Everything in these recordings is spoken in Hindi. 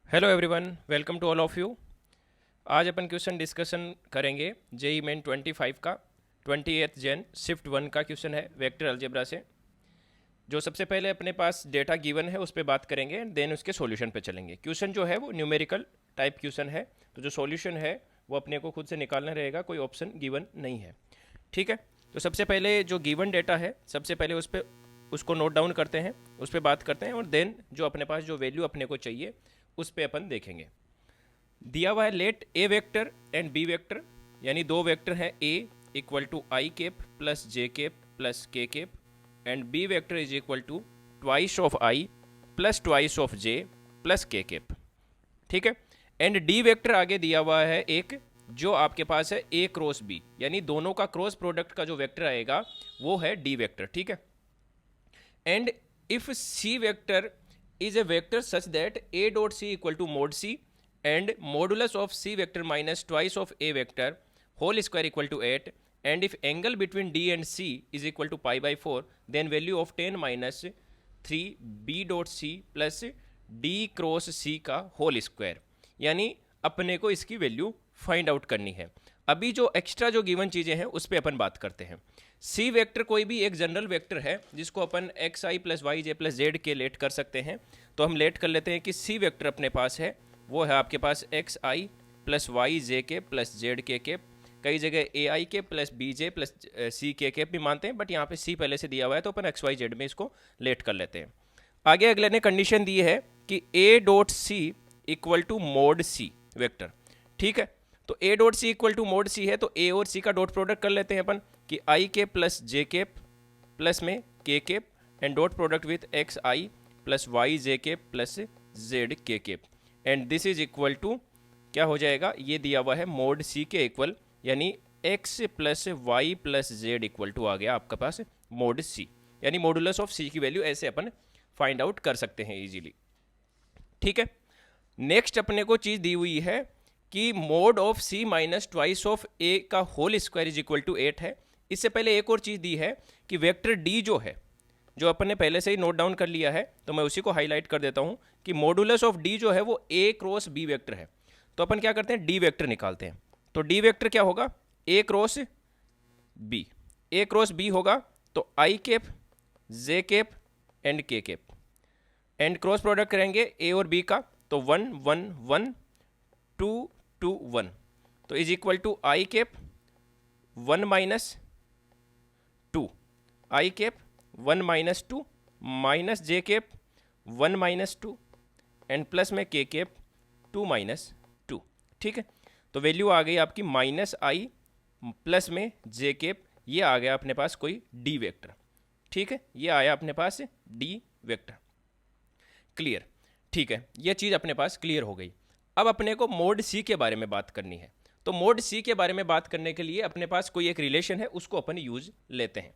Hello everyone, welcome to all of you. आज अपन क्वेश्चन डिस्कशन करेंगे जेई मेन 25 का 28 जैन शिफ्ट 1 का क्वेश्चन है वेक्टर अलजेब्रा से। जो सबसे पहले अपने पास डेटा गिवन है उस पर बात करेंगे, देन उसके सॉल्यूशन पे चलेंगे। क्वेश्चन जो है वो न्यूमेरिकल टाइप क्वेश्चन है, तो जो सॉल्यूशन है वो अपने को खुद से निकालना रहेगा, कोई ऑप्शन गिवन नहीं है। ठीक है, तो सबसे पहले जो गिवन डेटा है सबसे पहले उस पर उसको नोट डाउन करते हैं, उस पर बात करते हैं, और देन जो अपने पास जो वैल्यू अपने को चाहिए उस पर अपन देखेंगे। दिया हुआ है let A vector and B vector, यानी दो वेक्टर हैं, A equal to I cap plus J cap plus के cap and B vector is equal to twice of I plus twice of J plus के केप। ठीक है, एंड डी वेक्टर आगे दिया हुआ है एक, जो आपके पास है ए क्रॉस बी, यानी दोनों का क्रॉस प्रोडक्ट का जो वेक्टर आएगा वो है डी वेक्टर। ठीक है, and if C vector is a vector such that a dot c equal to mod c and modulus of c vector minus twice of a vector whole square equal to 8, and if angle between d and c is equal to pi by 4, then value of 10 minus 3 b dot c plus d cross c का होल स्क्वायर, यानी अपने को इसकी वैल्यू फाइंड आउट करनी है। अभी जो एक्स्ट्रा जो गिवन चीज़ें हैं उस पर अपन बात करते हैं। सी वेक्टर कोई भी एक जनरल वेक्टर है जिसको अपन x I plus Y J plus Z के लेट कर सकते हैं, तो हम लेट कर लेते हैं कि सी वेक्टर अपने पास है वो है आपके पास एक्स आई प्लस वाई जे के प्लस जेड के केप, कई जगह ए आई के प्लस बी जे प्लस सी के केप भी मानते हैं, बट यहाँ पे सी पहले से दिया हुआ है तो अपन एक्स वाई जेड में इसको लेट कर लेते हैं। आगे अगले ने कंडीशन दी है कि A dot C equal to mod C vector. ठीक है, तो A dot C equal to mod C है, तो ए और सी का डॉट प्रोडक्ट कर लेते हैं अपन कि आई के प्लस जे केप प्लस में K cap and dot product with X I plus Y J cap plus Z K cap, and this is equal to क्या हो जाएगा, ये दिया हुआ है मोड सी के इक्वल, यानी X plus Y plus Z equal to आ गया आपके पास मोड सी, यानी मॉडुलस ऑफ सी की वैल्यू ऐसे अपन फाइंड आउट कर सकते हैं इजीली। ठीक है, नेक्स्ट अपने को चीज़ दी हुई है कि mod of C minus twice of A का whole square is equal to 8 है। इससे पहले एक और चीज़ दी है कि वेक्टर डी जो है, जो अपन ने पहले से ही नोट डाउन कर लिया है, तो मैं उसी को हाईलाइट कर देता हूँ कि मॉडुलस ऑफ डी जो है वो ए क्रॉस बी वेक्टर है। तो अपन क्या करते हैं, डी वेक्टर निकालते हैं। तो डी वेक्टर क्या होगा, ए क्रॉस बी, ए क्रॉस बी होगा तो आई केप जे केप एंड के केप, एंड क्रॉस प्रोडक्ट करेंगे ए और बी का, तो 1 1 1 2 2 1, तो is equal to I cap 1 minus 2, I cap 1 minus 2 minus J cap 1 minus 2 and plus में के केप 2 माइनस 2। ठीक है, तो वैल्यू आ गई आपकी माइनस आई प्लस में जे केप, ये आ गया अपने पास कोई डी वेक्टर। ठीक है, ये आया अपने पास डी वेक्टर। क्लियर, ठीक है, ये चीज़ अपने पास क्लियर हो गई। अब अपने को मोड सी के बारे में बात करनी है, तो मोड सी के बारे में बात करने के लिए अपने पास कोई एक रिलेशन है, उसको अपन यूज लेते हैं।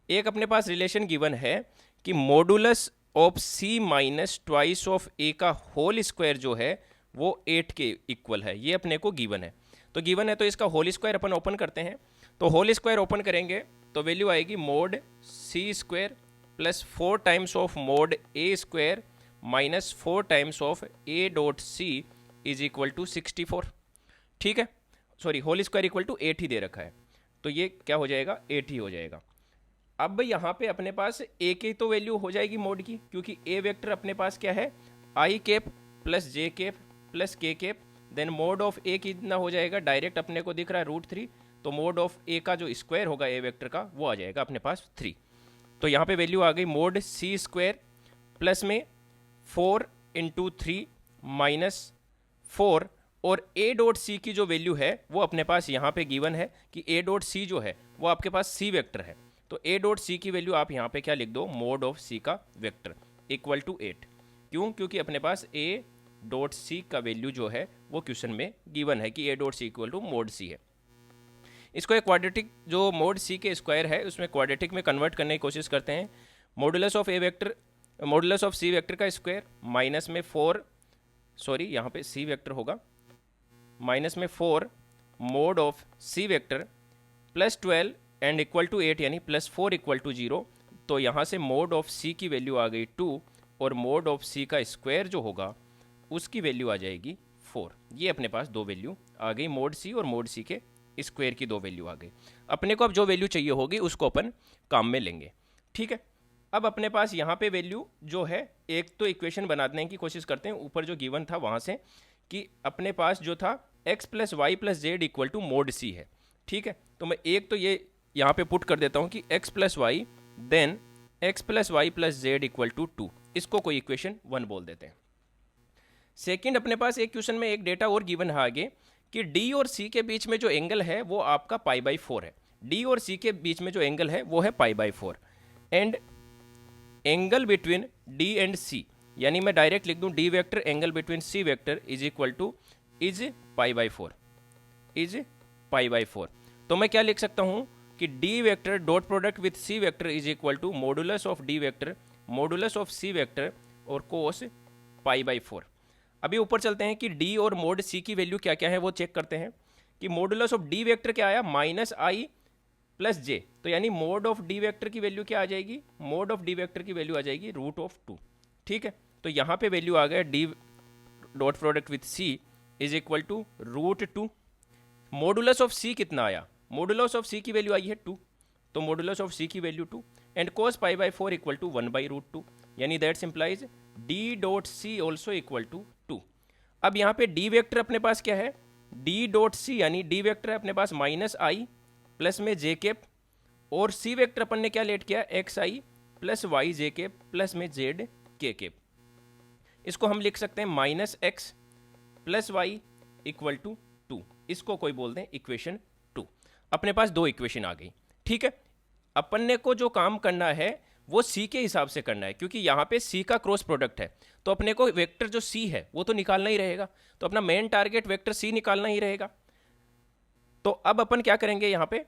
एक अपने पास रिलेशन गिवन है कि modulus of C minus twice of A का होल स्क्वायर जो है वो 8 के इक्वल है, ये अपने को गिवन है। तो गिवन है तो इसका होल स्क्वायर अपन ओपन करते हैं, तो होल स्क्वायर ओपन करेंगे तो वैल्यू आएगी mod C square plus 4 times of mod A square minus 4 times of A dot C is equal to 64। ठीक है, sorry whole square equal to 8 ही दे रखा है, तो ये क्या हो जाएगा, 8 ही हो जाएगा। अब यहाँ पे अपने पास ए की तो वैल्यू हो जाएगी मोड की, क्योंकि ए वेक्टर अपने पास क्या है, I cap plus J cap plus के cap, then mod of A कितना हो जाएगा, डायरेक्ट अपने को दिख रहा है √3, तो मोड ऑफ ए का जो स्क्वायर होगा ए वेक्टर का वो आ जाएगा अपने पास 3। तो यहाँ पे वैल्यू आ गई मोड सी स्क्वायर प्लस में 4 इंटू 3 माइनस 4, और ए डॉट सी की जो वैल्यू है वो अपने पास यहाँ पे गिवन है कि ए डॉट सी जो है वो आपके पास सी वेक्टर है, तो ए डॉट सी की वैल्यू आप यहाँ पे क्या लिख दो, मोड ऑफ सी का वेक्टर इक्वल टू 8। क्यों, क्योंकि अपने पास ए डॉट सी का वैल्यू जो है वो क्वेश्चन में गिवन है कि A dot C equal to mod C है। इसको एक क्वाड्रेटिक जो मोड सी के स्क्वायर है उसमें क्वाड्रेटिक में कन्वर्ट करने की कोशिश करते हैं। Modulus of A vector, modulus of C vector का स्क्वायर माइनस में 4, सॉरी यहाँ पे सी वेक्टर होगा, माइनस में 4 mod of C vector plus 12 and equal to 8, यानी प्लस 4 इक्वल टू 0, तो यहाँ से मोड ऑफ सी की वैल्यू आ गई 2, और मोड ऑफ सी का स्क्वायर जो होगा उसकी वैल्यू आ जाएगी 4। ये अपने पास दो वैल्यू आ गई, मोड सी और मोड सी के स्क्वायर की दो वैल्यू आ गई। अपने को अब जो वैल्यू चाहिए होगी उसको अपन काम में लेंगे, ठीक है। अब अपने पास यहाँ पे वैल्यू जो है, एक तो इक्वेशन बनाने की कोशिश करते हैं ऊपर जो गिवन था वहाँ से, कि अपने पास जो था x plus Y plus Z equal to mod C है, ठीक है। तो मैं एक तो ये यहाँ पे पुट कर देता हूँ कि x plus Y then x plus Y plus Z equal to 2, इसको कोई इक्वेशन 1 बोल देते हैं। सेकंड, अपने पास एक क्वेश्चन में एक डेटा और गिवन है आगे कि d और c के बीच में जो एंगल है वो आपका π/4 है। d और c के बीच में जो एंगल है वो है π/4 and angle between d and c, यानी मैं डायरेक्ट लिख दूं d vector angle between c vector is equal to is π/4। तो मैं क्या लिख सकता हूं कि d vector dot product with c vector is equal to modulus of d vector modulus of c vector और कोस π/4। अभी ऊपर चलते हैं कि d और मोड c की वैल्यू क्या क्या है वो चेक करते हैं। कि मॉडुलस ऑफ d वेक्टर क्या आया, -i प्लस j, तो यानी मोड ऑफ d वेक्टर की वैल्यू क्या आ जाएगी, मोड ऑफ d वेक्टर की वैल्यू आ जाएगी √2, ठीक है। तो यहाँ पे वैल्यू आ गया d dot product with c is equal to √2। Modulus of c कितना आया, मॉडुलस ऑफ c की वैल्यू आई है 2, तो मॉडुलस ऑफ c की value 2 and cos π/4 equal to 1/√2, यानी that simplifies d dot c also equal to 2। अब यहाँ पे d वेक्टर अपने पास क्या है, d डॉट c यानी d वेक्टर है अपने पास -i प्लस में j कैप, और c वेक्टर अपन ने क्या लेट किया, xi plus Y J cap plus में z k कैप। इसको हम लिख सकते हैं -x plus Y equal to 2, इसको कोई बोल दें इक्वेशन 2। अपने पास दो इक्वेशन आ गई, ठीक है। अपन ने को जो काम करना है वो c के हिसाब से करना है, क्योंकि यहाँ पे c का क्रॉस प्रोडक्ट है, तो अपने को वेक्टर जो c है वो तो निकालना ही रहेगा, तो अपना मेन टारगेट वेक्टर c निकालना ही रहेगा। तो अब अपन क्या करेंगे यहाँ पे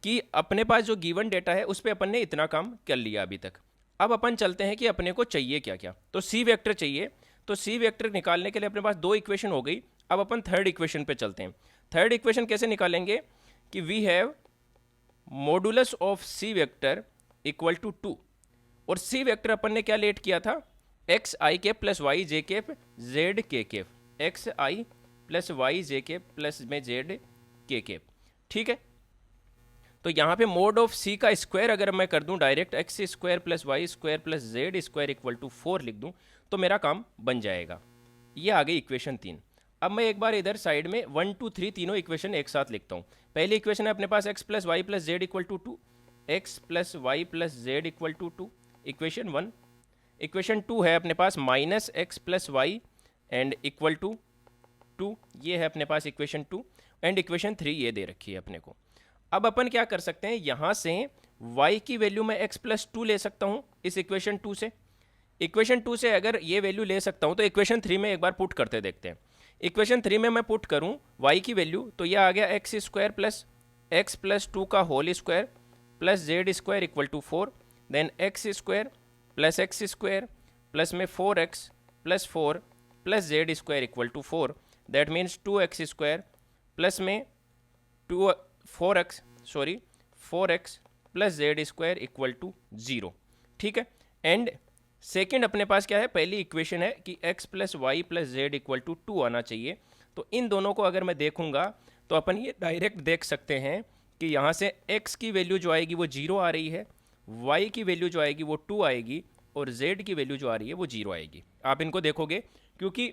कि अपने पास जो गिवन डेटा है उस पर अपन ने इतना काम कर लिया अभी तक। अब अपन चलते हैं कि अपने को चाहिए क्या क्या, तो c वेक्टर चाहिए, तो c वेक्टर निकालने के लिए अपने पास दो इक्वेशन हो गई। अब अपन थर्ड इक्वेशन पे चलते हैं। थर्ड इक्वेशन कैसे निकालेंगे कि we have modulus of c vector equal to 2, और c वेक्टर अपन ने क्या लेट किया था, X I cap plus Y J cap Z K cap, X I plus Y J cap plus में जेड के कैप, ठीक है। तो यहाँ पे मोड ऑफ c का स्क्वायर अगर मैं कर दूं direct X square plus Y square plus Z square equal to 4 लिख दूं तो मेरा काम बन जाएगा। ये आ गई इक्वेशन 3। अब मैं एक बार इधर साइड में 1 2 3 तीनों इक्वेशन एक साथ लिखता हूँ। पहली इक्वेशन है अपने पास x plus Y plus Z equal to 2, X plus Y plus Z equal to 2, equation 1। Equation 2 है अपने पास -x plus Y and equal to 2, ये है अपने पास इक्वेशन 2 एंड इक्वेशन 3 ये दे रखी है अपने को। अब अपन क्या कर सकते हैं, यहाँ से y की वैल्यू मैं x प्लस 2 ले सकता हूँ इस इक्वेशन 2 से। इक्वेशन 2 से अगर ये वैल्यू ले सकता हूँ तो इक्वेशन 3 में एक बार पुट करते देखते हैं। इक्वेशन 3 में मैं पुट करूँ y की वैल्यू तो ये आ गया x square plus x plus 2 का whole square plus Z square equal to 4, then x square plus में 4x plus 4 plus Z square equal to 4, that means 2x square plus में 4x plus Z square equal to 0, ठीक है। एंड सेकेंड अपने पास क्या है, पहली इक्वेशन है कि x plus Y plus Z equal to 2 आना चाहिए। तो इन दोनों को अगर मैं देखूंगा तो अपन ये डायरेक्ट देख सकते हैं कि यहाँ से x की वैल्यू जो आएगी वो 0 आ रही है, y की वैल्यू जो आएगी वो 2 आएगी और z की वैल्यू जो आ रही है वो 0 आएगी। आप इनको देखोगे क्योंकि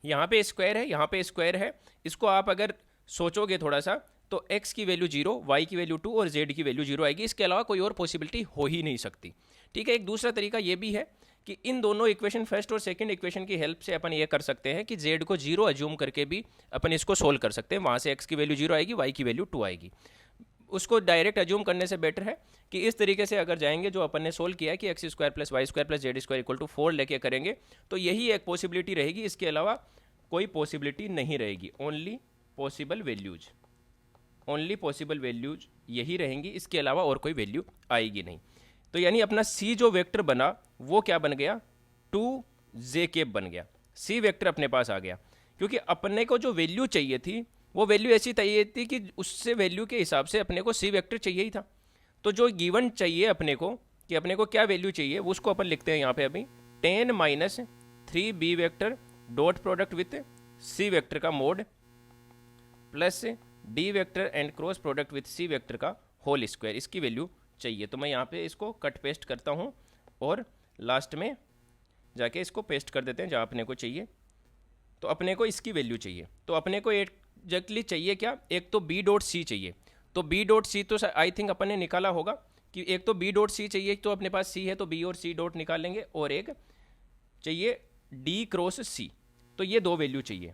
यहाँ पे स्क्वायर है, यहाँ पे स्क्वायर है, इसको आप अगर सोचोगे थोड़ा सा तो x की वैल्यू 0, y की वैल्यू 2 और z की वैल्यू 0 आएगी। इसके अलावा कोई और पॉसिबिलिटी हो ही नहीं सकती, ठीक है। एक दूसरा तरीका ये भी है कि इन दोनों इक्वेशन फर्स्ट और सेकंड इक्वेशन की हेल्प से अपन ये कर सकते हैं कि z को 0 अज्यूम करके भी अपन इसको सोल्व कर सकते हैं। वहाँ से x की वैल्यू 0 आएगी, y की वैल्यू 2 आएगी। उसको डायरेक्ट अज्यूम करने से बेटर है कि इस तरीके से अगर जाएंगे जो अपन ने सोल्व किया है कि x square plus Y square plus Z square equal to 4 लेके करेंगे तो यही एक पॉसिबिलिटी रहेगी, इसके अलावा कोई पॉसिबिलिटी नहीं रहेगी। ओनली पॉसिबल वैल्यूज यही रहेंगी, इसके अलावा और कोई वैल्यू आएगी नहीं। तो यानी अपना c जो वेक्टर बना वो क्या बन गया, 2j कैप बन गया। c वेक्टर अपने पास आ गया क्योंकि अपने को जो वैल्यू चाहिए थी वो वैल्यू ऐसी चाहिए थी कि उससे वैल्यू के हिसाब से अपने को c वेक्टर चाहिए ही था। तो जो गिवन चाहिए अपने को कि अपने को क्या वैल्यू चाहिए उसको अपन लिखते हैं यहाँ पे अभी 10 - 3b vector dot product with C vector का mod plus D vector and cross product with C vector का होल स्क्वायर, इसकी वैल्यू चाहिए। तो मैं यहाँ पे इसको कट पेस्ट करता हूँ और लास्ट में जाके इसको पेस्ट कर देते हैं जहाँ अपने को चाहिए। तो अपने को इसकी वैल्यू चाहिए, तो अपने को एग्जैक्टली चाहिए क्या, एक तो बी डॉट सी चाहिए। तो बी डॉट सी तो आई थिंक अपन ने निकाला होगा कि एक तो बी डॉट सी चाहिए, तो अपने पास सी है तो बी और सी डॉट निकाल लेंगे, और एक चाहिए डी क्रॉस सी, तो ये दो वैल्यू चाहिए।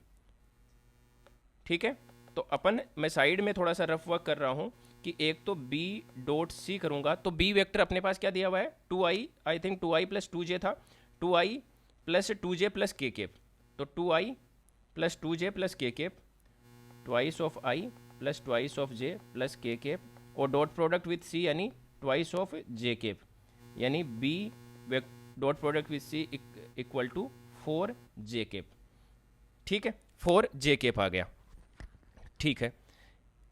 ठीक है, तो अपन मैं साइड में थोड़ा सा रफ वर्क कर रहा हूँ कि एक तो बी डॉट सी करूँगा, तो बी वेक्टर अपने पास क्या दिया हुआ है 2i, I think 2i plus 2j था, 2i प्लस 2j प्लस के केप, तो 2i प्लस 2j प्लस के cap, twice of i plus twice of j plus के केप, और डॉट प्रोडक्ट विथ c यानी ट्वाइस ऑफ j केप, यानी b dot product with c equal to 4j cap. ठीक है, 4j केप आ गया। ठीक है,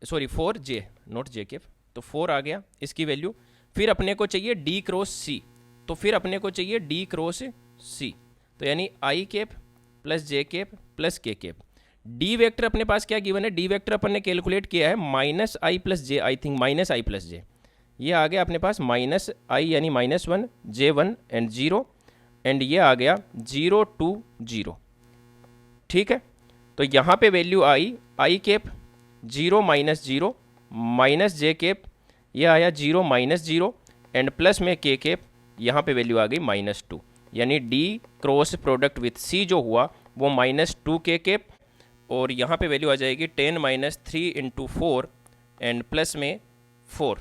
sorry 4j not j cap, तो 4 आ गया इसकी वैल्यू। फिर अपने को चाहिए d क्रॉस c, तो फिर अपने को चाहिए d क्रॉस c, तो यानी i cap plus j cap plus k cap. d vector अपने पास क्या गिवन है, d वेक्टर अपन ने कैलकुलेट किया है minus I plus J, I think minus I plus J, ये आ गया अपने पास माइनस आई यानी -1 j1 एंड 0, एंड ये आ गया 0 2 0। ठीक है, तो यहाँ पे वैल्यू आई I cap 0 minus 0 minus J cap, ये आया 0 माइनस 0 एंड प्लस में के केप, यहाँ पे वैल्यू आ गई -2, यानी d cross product with c जो हुआ वो -2 के केप, और यहाँ पे वैल्यू आ जाएगी 10 माइनस 3 इंटू 4 एंड प्लस में 4,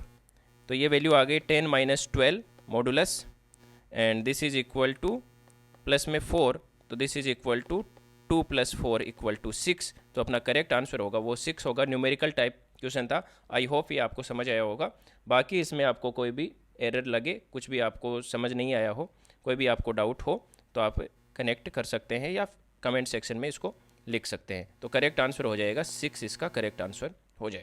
तो ये वैल्यू आ गई 10 minus 12 modulus, and this is equal to plus में 4, तो this is equal to 2 plus 4 equal to 6। तो अपना करेक्ट आंसर होगा वो 6 होगा। न्यूमेरिकल टाइप क्वेश्चन था, आई होप ये आपको समझ आया होगा। बाकी इसमें आपको कोई भी एरर लगे, कुछ भी आपको समझ नहीं आया हो, कोई भी आपको डाउट हो, तो आप कनेक्ट कर सकते हैं या कमेंट सेक्शन में इसको लिख सकते हैं। तो करेक्ट आंसर हो जाएगा 6, इसका करेक्ट आंसर हो जाएगा।